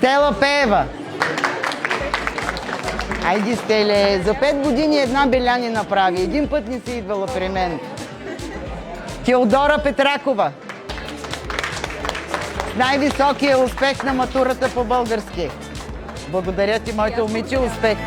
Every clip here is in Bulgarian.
Стела Пеева. Айди, Стеле, за 5 години една беля ни направи. Един път не си идвала при мен. Теодора Петракова. С най-високия успех на матурата по български. Благодаря ти, моите момиче, успех!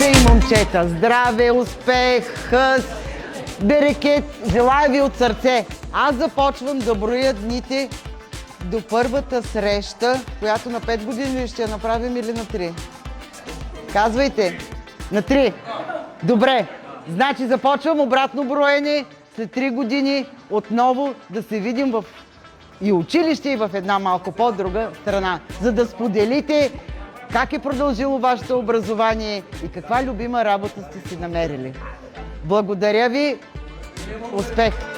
И момчета, здраве, успех, хъс, берекет, желая ви от сърце. Аз започвам да броя дните до първата среща, която на 5 години ще я направим или на 3? Казвайте. На 3. Добре. Значи започвам обратно броене след 3 години отново да се видим в и училище, и в една малко по-друга страна, за да споделите как е продължило вашето образование и каква любима работа сте си намерили. Благодаря ви! Успех!